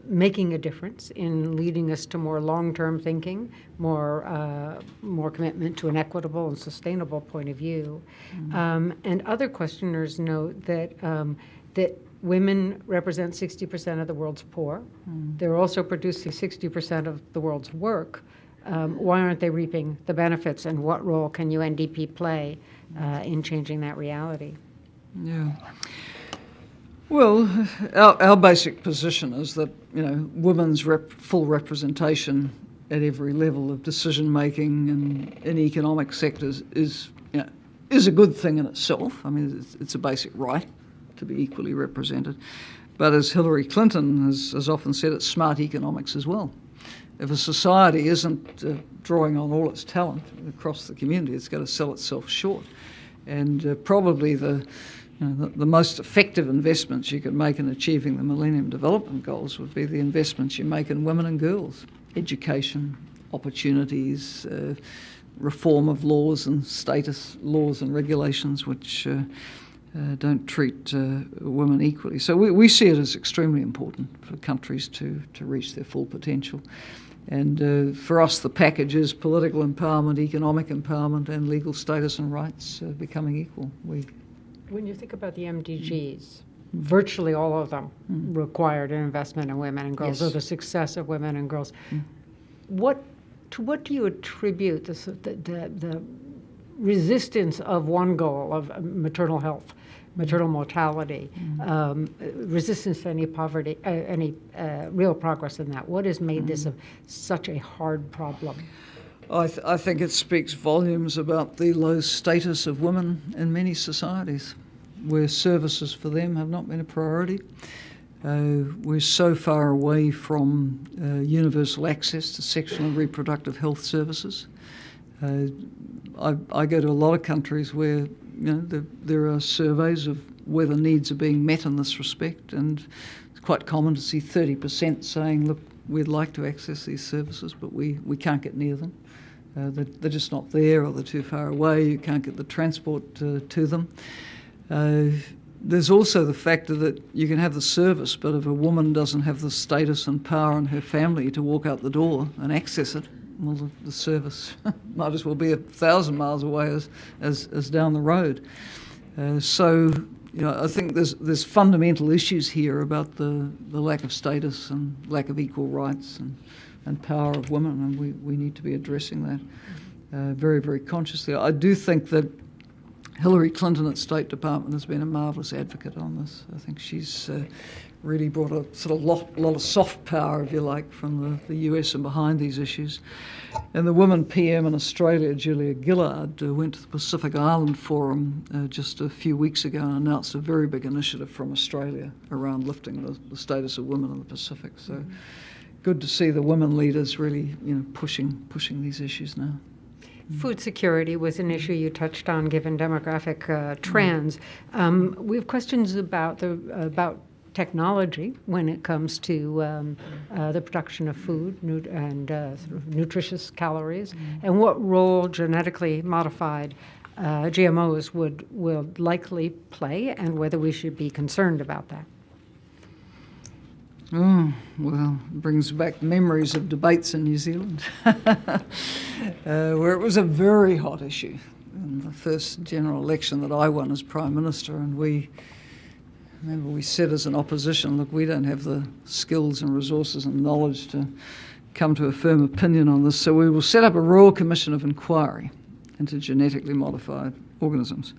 making a difference in leading us to more long-term thinking, more commitment to an equitable and sustainable point of view. And other questioners note that women represent 60% of the world's poor. They're also producing 60% of the world's work. Why aren't they reaping the benefits, and what role can UNDP play in changing that reality? Yeah. Well, our basic position is that women's full representation at every level of decision making and in economic sectors is a good thing in itself. I mean, it's a basic right to be equally represented. But as Hillary Clinton has often said, it's smart economics as well. If a society isn't drawing on all its talent across the community, it's going to sell itself short. And probably the most effective investments you could make in achieving the Millennium Development Goals would be the investments you make in women and girls, education, opportunities, reform of laws and status laws and regulations which don't treat women equally. So we see it as extremely important for countries to reach their full potential. And for us, the package is political empowerment, economic empowerment, and legal status and rights becoming equal. When you think about the MDGs, virtually all of them required an investment in women and girls, or the success of women and girls. To what do you attribute the resistance of one goal of maternal health, maternal mortality, resistance to any poverty, any real progress in that? What has made this such a hard problem? I think it speaks volumes about the low status of women in many societies, where services for them have not been a priority. We're so far away from universal access to sexual and reproductive health services. I go to a lot of countries where there are surveys of whether needs are being met in this respect, and it's quite common to see 30% saying, look, we'd like to access these services, but we can't get near them. They're just not there, or they're too far away. You can't get the transport to them. There's also the factor that you can have the service, but if a woman doesn't have the status and power in her family to walk out the door and access it, well, the service might as well be 1,000 miles away as down the road. So I think there's fundamental issues here about the lack of status and lack of equal rights and power of women, and we need to be addressing that very, very consciously. I do think that Hillary Clinton at State Department has been a marvellous advocate on this. I think she's really brought a sort of lot of soft power, if you like, from the US and behind these issues. And the woman PM in Australia, Julia Gillard, went to the Pacific Island Forum just a few weeks ago and announced a very big initiative from Australia around lifting the status of women in the Pacific. So good to see the women leaders really, pushing these issues now. Food security was an issue you touched on, given demographic trends. We have questions about technology when it comes to the production of food and sort of nutritious calories, and what role genetically modified GMOs will likely play, and whether we should be concerned about that. Oh, well, it brings back memories of debates in New Zealand, where it was a very hot issue in the first general election that I won as Prime Minister, and we said as an opposition, look, we don't have the skills and resources and knowledge to come to a firm opinion on this, so we will set up a Royal Commission of Inquiry into genetically modified organisms.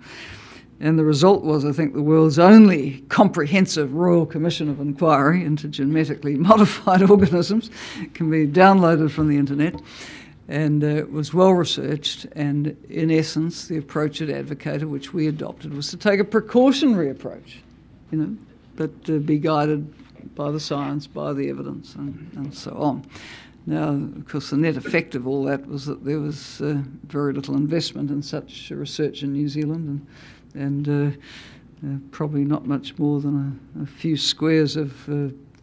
And the result was, I think, the world's only comprehensive Royal Commission of Inquiry into genetically modified organisms. It can be downloaded from the internet, and it was well researched, and in essence the approach it advocated, which we adopted, was to take a precautionary approach, but to be guided by the science, by the evidence, and so on. Now, of course, the net effect of all that was that there was very little investment in such research in New Zealand, and probably not much more than a few squares of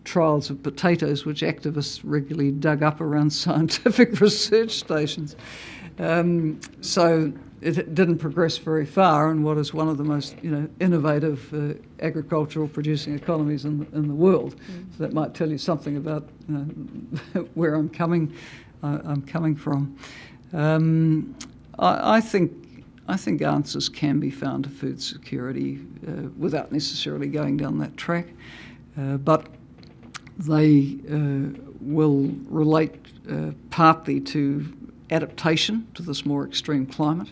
trials of potatoes, which activists regularly dug up around scientific research stations. So it didn't progress very far in what is one of the most innovative agricultural producing economies in the world. So that might tell you something about where I'm coming from. I think answers can be found to food security without necessarily going down that track, but they will relate partly to adaptation to this more extreme climate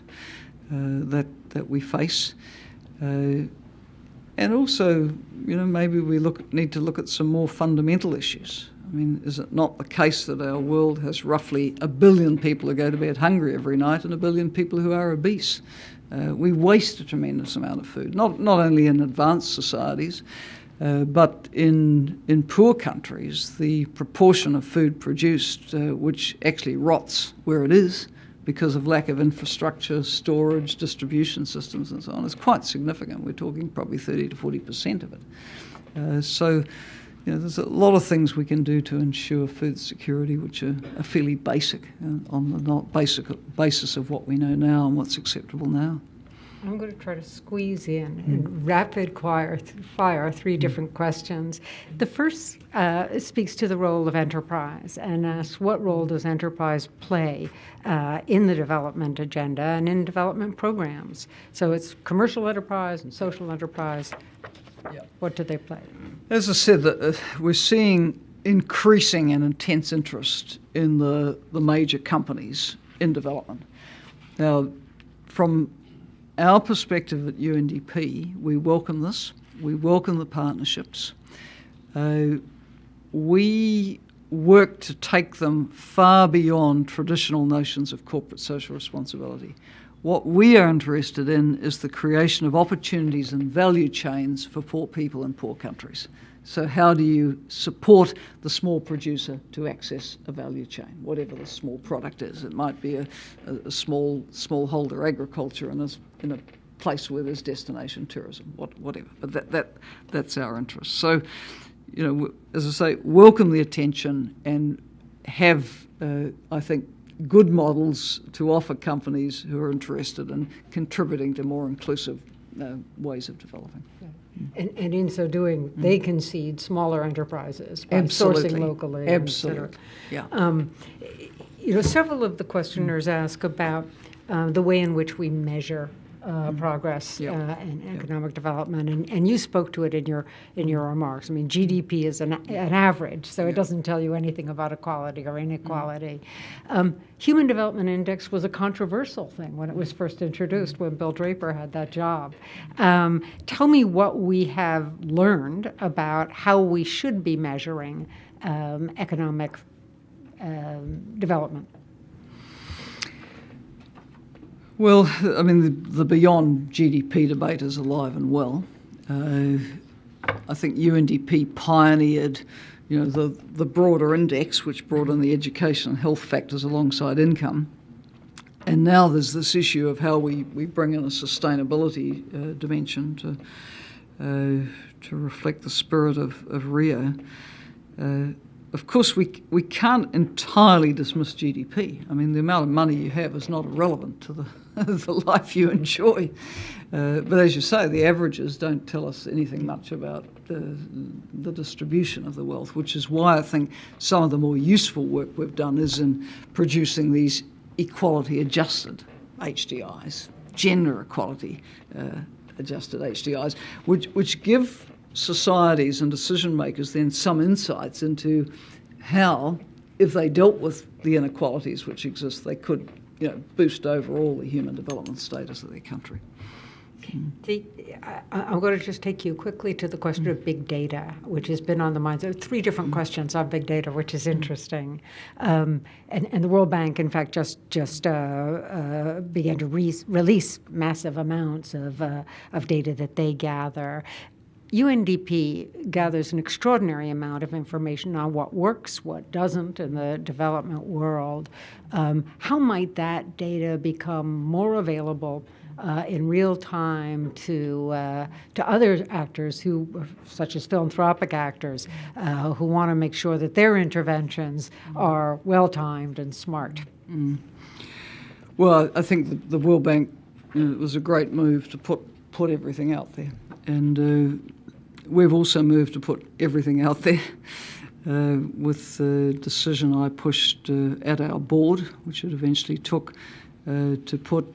that we face, and also, maybe we need to look at some more fundamental issues. I mean, is it not the case that our world has roughly 1 billion people who go to bed hungry every night and 1 billion people who are obese? We waste a tremendous amount of food, not only in advanced societies, but in poor countries, the proportion of food produced which actually rots where it is because of lack of infrastructure, storage, distribution systems and so on is quite significant. We're talking probably 30 to 40% of it. So there's a lot of things we can do to ensure food security, which are fairly basic on the basis of what we know now and what's acceptable now. I'm going to try to squeeze in rapid fire 3 different questions. The first speaks to the role of enterprise and asks, what role does enterprise play in the development agenda and in development programs? So it's commercial enterprise and social enterprise. Yep. What do they play? As I said, we're seeing increasing and intense interest in the major companies in development. Now, from our perspective at UNDP, we welcome this. We welcome the partnerships. We work to take them far beyond traditional notions of corporate social responsibility. What we are interested in is the creation of opportunities and value chains for poor people in poor countries. So how do you support the small producer to access a value chain, whatever the small product is? It might be a smallholder agriculture in a place where there's destination tourism, whatever. But that's our interest. So, as I say, welcome the attention and have, I think, good models to offer companies who are interested in contributing to more inclusive ways of developing. And in so doing, they can seed smaller enterprises by Absolutely. sourcing locally. Absolutely. Yeah. Several of the questioners ask about the way in which we measure progress Yep. and economic development, and you spoke to it in your remarks. I mean, GDP is an average, so it doesn't tell you anything about equality or inequality. Human Development Index was a controversial thing when it was first introduced, when Bill Draper had that job. Tell me what we have learned about how we should be measuring economic development. Well, I mean, the beyond GDP debate is alive and well. I think UNDP pioneered, the broader index, which brought in the education and health factors alongside income. And now there's this issue of how we bring in a sustainability dimension to reflect the spirit of Rio. Of course, we can't entirely dismiss GDP. I mean, the amount of money you have is not irrelevant to the life you enjoy. But as you say, the averages don't tell us anything much about the distribution of the wealth, which is why I think some of the more useful work we've done is in producing these equality-adjusted HDIs, gender equality adjusted HDIs, which give societies and decision makers then some insights into how, if they dealt with the inequalities which exist, they could boost overall the human development status of their country. I'm going to just take you quickly to the question of big data, which has been on the minds. There are three different questions on big data, which is interesting. And the World Bank, in fact, just began to release massive amounts of data that they gather. UNDP gathers an extraordinary amount of information on what works, what doesn't in the development world. How might that data become more available in real time to other actors such as philanthropic actors, who want to make sure that their interventions are well-timed and smart? Well, I think the World Bank it was a great move to put everything out there, and we've also moved to put everything out there with the decision I pushed at our board, which it eventually took, to put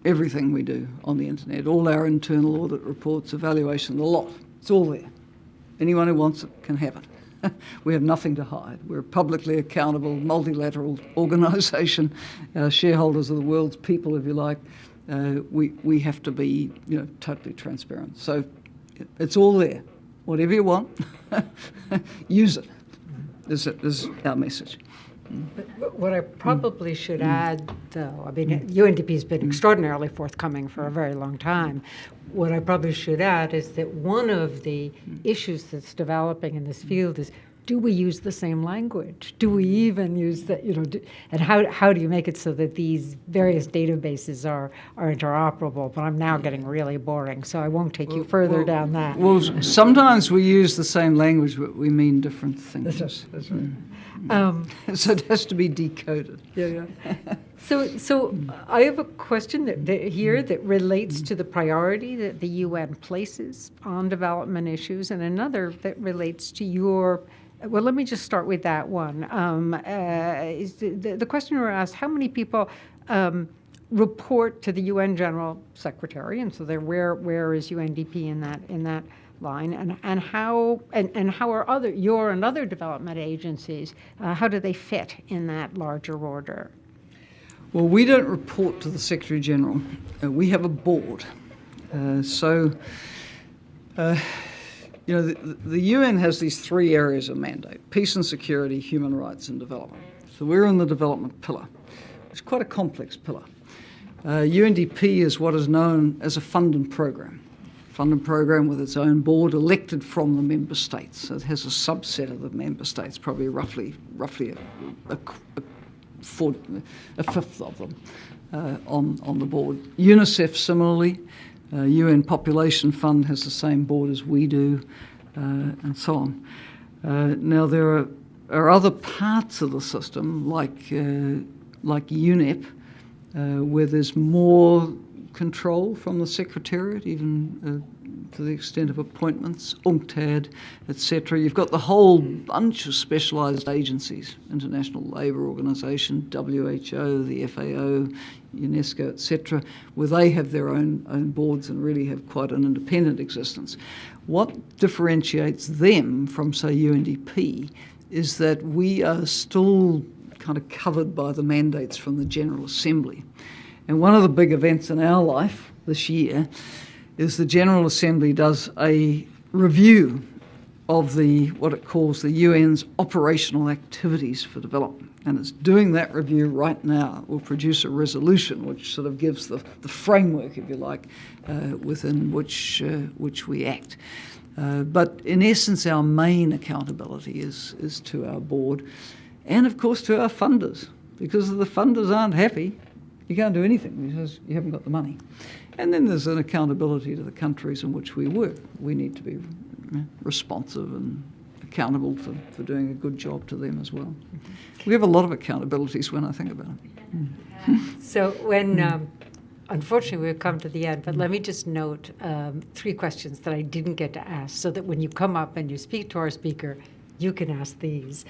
everything we do on the internet, all our internal audit reports, evaluation, the lot. It's all there. Anyone who wants it can have it. We have nothing to hide. We're a publicly accountable, multilateral organisation. Shareholders are the world's people, if you like. We have to be, totally transparent. So it's all there. Whatever you want, use it. Is our message. But what I probably should add, though, I mean, UNDP has been extraordinarily forthcoming for a very long time. What I probably should add is that one of the issues that's developing in this field is, do we use the same language? Do we even use the, and how do you make it so that these various databases are interoperable? But I'm now getting really boring, so I won't take you further down that. Well, sometimes we use the same language, but we mean different things. That's right. So it has to be decoded. Yeah. So I have a question that relates to the priority that the UN places on development issues, and another that relates to your. Well, let me just start with that one. The questioner asked, how many people report to the UN General Secretary, and so where is UNDP in that line, and how are your and other development agencies, how do they fit in that larger order? Well, we don't report to the Secretary General. We have a board. The UN has these three areas of mandate: peace and security, human rights, and development. So we're in the development pillar. It's quite a complex pillar. UNDP is what is known as a fund and program with its own board elected from the member states. So it has a subset of the member states, probably roughly a fifth of them on the board. UNICEF similarly. UN Population Fund has the same board as we do, and so on. Now there are other parts of the system, like UNEP, where there's more control from the Secretariat, even to the extent of appointments, UNCTAD, etc. You've got the whole bunch of specialised agencies, International Labour Organization, WHO, the FAO, UNESCO, etc., where they have their own boards and really have quite an independent existence. What differentiates them from, say, UNDP is that we are still kind of covered by the mandates from the General Assembly. And one of the big events in our life this year is the General Assembly does a review of what it calls the UN's operational activities for development. And it's doing that review right now. It will produce a resolution which sort of gives the framework, if you like, within which we act. But in essence, our main accountability is to our board and, of course, to our funders. Because if the funders aren't happy, you can't do anything because you haven't got the money. And then there's an accountability to the countries in which we work. We need to be responsive and accountable for doing a good job to them as well. We have a lot of accountabilities when I think about it. So when, unfortunately, we've come to the end, but let me just note 3 questions that I didn't get to ask so that when you come up and you speak to our speaker, you can ask these.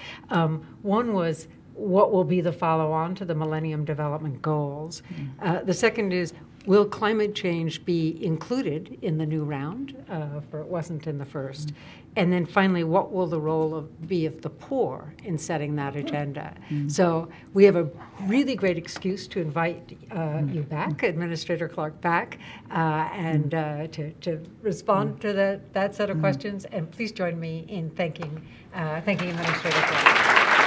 One was, what will be the follow-on to the Millennium Development Goals? The second is, will climate change be included in the new round, for it wasn't in the first? And then finally, what will the role be of the poor in setting that agenda? So we have a really great excuse to invite you back, Administrator Clark back, and to respond to that set of questions. And please join me in thanking Administrator Clark.